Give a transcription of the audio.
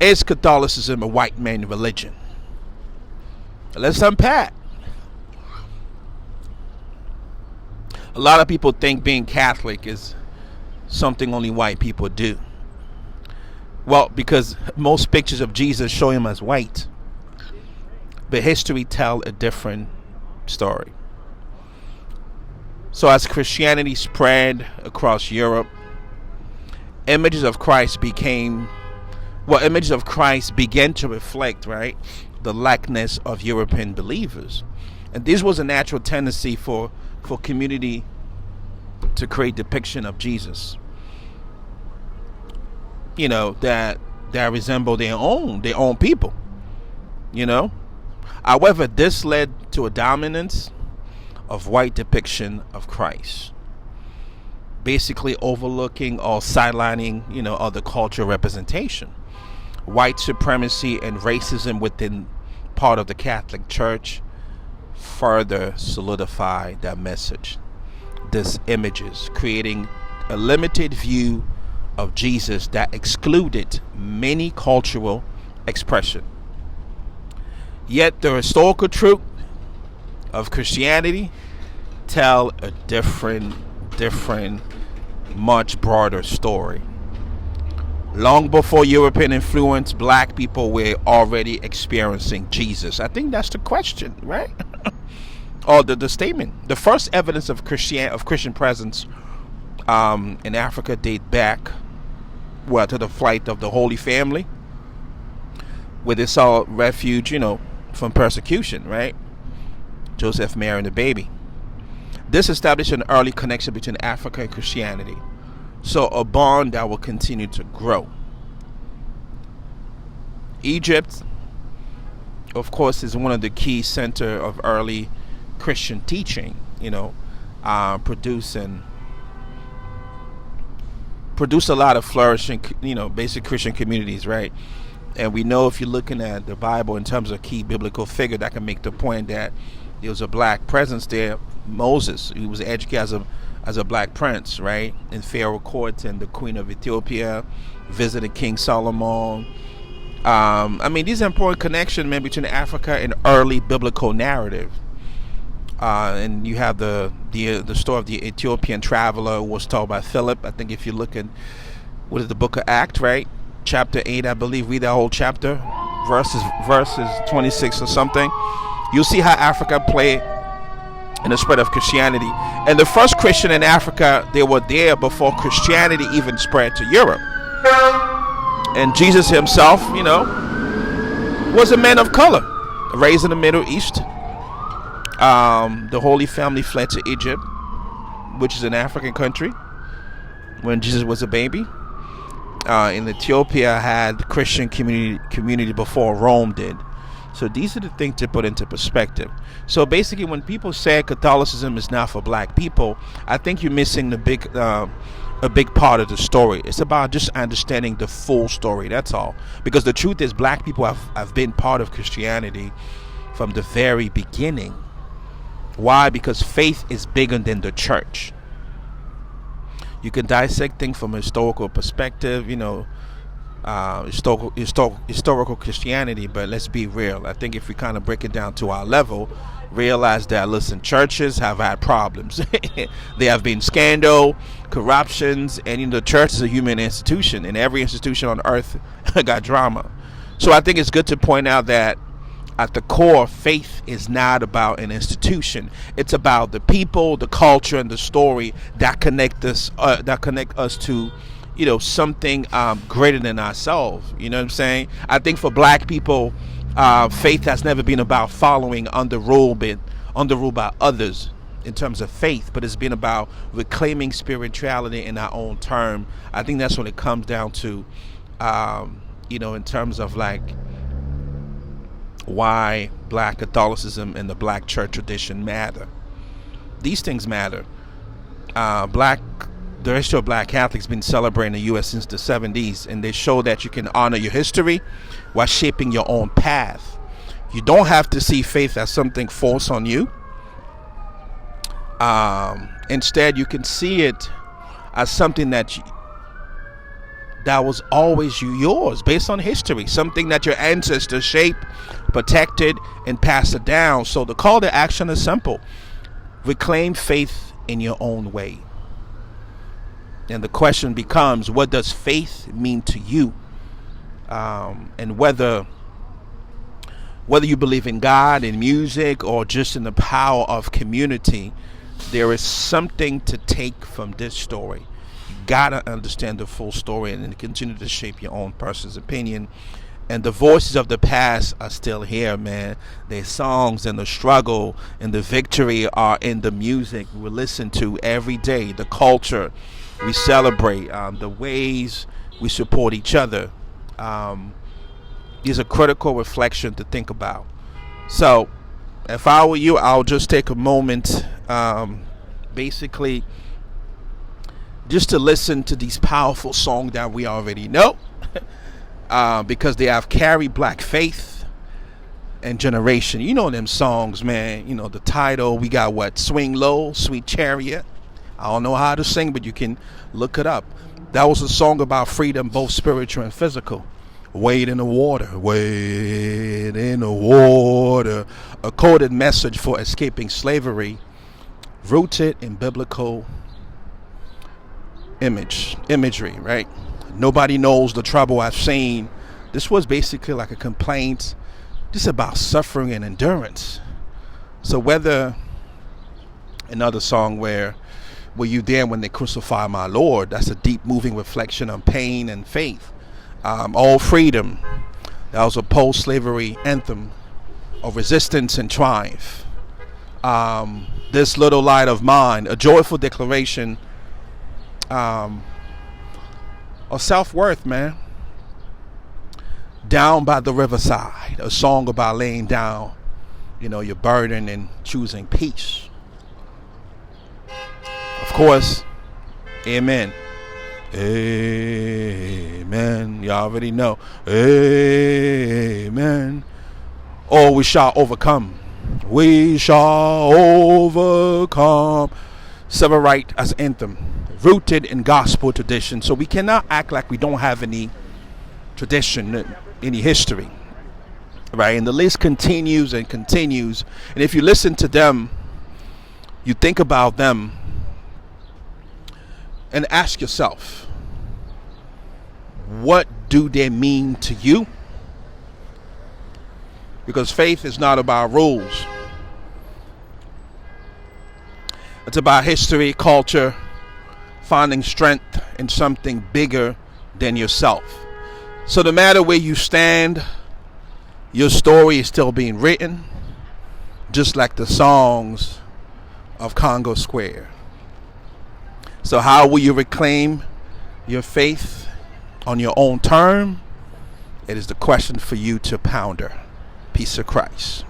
Is Catholicism a white man religion? Let's unpack. A lot of people think being Catholic is something only white people do. Well, because most pictures of Jesus show him as white. But history tells a different story. So as Christianity spread across Europe, images of Christ began to reflect, right, the likeness of European believers. And this was a natural tendency for community to create depiction of Jesus, that resemble their own people, However, this led to a dominance of white depiction of Christ, basically overlooking or sidelining, other cultural representation. White supremacy and racism within part of the Catholic Church further solidify that message. These images creating a limited view of Jesus that excluded many cultural expression. Yet the historical truth of Christianity tell a different, much broader story. Long before European influence, black people were already experiencing Jesus. I think that's the question, right? Or the statement. The first evidence of Christian presence in Africa date back, to the flight of the Holy Family, where they sought refuge, from persecution, right? Joseph, Mary, and the baby. This established an early connection between Africa and Christianity. So a bond that will continue to grow. Egypt, of course, is one of the key center of early Christian teaching, produce a lot of flourishing, basic Christian communities, right? And we know, if you're looking at the Bible in terms of key biblical figure that can make the point that there was a black presence there. Moses, he was educated as a black prince, right? In Pharaoh court, and the Queen of Ethiopia visited King Solomon. These are important connections, man, between Africa and early biblical narrative. And you have the story of the Ethiopian traveler who was told by Philip. I think if you look at what is the book of Acts, right? Chapter 8, I believe, read that whole chapter, verses 26 or something. You'll see how Africa played in the spread of Christianity. And the first Christian in Africa, they were there before Christianity even spread to Europe. And Jesus himself, was a man of color, raised in the Middle East. The Holy Family fled to Egypt, which is an African country, when Jesus was a baby. In Ethiopia had Christian community before Rome did. So these are the things to put into perspective. So basically, when people say Catholicism is not for black people, I think you're missing a big part of the story. It's about just understanding the full story. That's all. Because the truth is, black people have been part of Christianity from the very beginning. Why? Because faith is bigger than the church. You can dissect things from a historical perspective, historical Christianity, but let's be real. I think if we kind of break it down to our level, realize that, listen, churches have had problems. There have been scandal, corruptions, and the church is a human institution, and every institution on earth got drama. So I think it's good to point out that at the core, faith is not about an institution. It's about the people, the culture, and the story that connect us to, something greater than ourselves. You know what I'm saying? I think for black people, faith has never been about following under rule by others in terms of faith, but it's been about reclaiming spirituality in our own term. I think that's what it comes down to, in terms of why black Catholicism and the black church tradition matter. These things matter. The history of black Catholics been celebrated in the U.S. since the 70s, and they show that you can honor your history while shaping your own path. You don't have to see faith as something forced on you. Instead, you can see it as something that that was always yours based on history, something that your ancestors shaped, protected, and passed it down. So the call to action is simple: reclaim faith in your own way. And the question becomes, what does faith mean to you? And whether you believe in God, in music, or just in the power of community, there is something to take from this story. You gotta understand the full story and then continue to shape your own person's opinion. And the voices of the past are still here, man. Their songs and the struggle and the victory are in the music we listen to every day, the culture we celebrate, the ways we support each other. Is a critical reflection to think about. So if I were you, I'll just take a moment, basically just to listen to these powerful songs that we already know, because they have carried black faith and generation. You know them songs, man. You know the title. We got what? Swing Low, Sweet Chariot. I don't know how to sing, but you can look it up. That was a song about freedom, both spiritual and physical. Wade in the water, wade in the water. A coded message for escaping slavery, rooted in biblical imagery, right? Nobody knows the trouble I've seen. This was basically like a complaint just about suffering and endurance. So whether another song where were you there when they crucified my Lord? That's a deep moving reflection on pain and faith. All Freedom, that was a post-slavery anthem of resistance and triumph. This Little Light of Mine, a joyful declaration of self-worth, man. Down by the Riverside, a song about laying down, your burden and choosing peace. Of course, amen. Amen. You already know. Amen. Oh, we shall overcome. We shall overcome. Civil right as anthem, rooted in gospel tradition. So we cannot act like we don't have any tradition, any history, right? And the list continues and continues. And if you listen to them, you think about them and ask yourself, what do they mean to you? Because faith is not about rules. It's about history, culture, finding strength in something bigger than yourself. So no matter where you stand, your story is still being written, just like the songs of Congo Square. So how will you reclaim your faith on your own term? It is the question for you to ponder. Peace of Christ.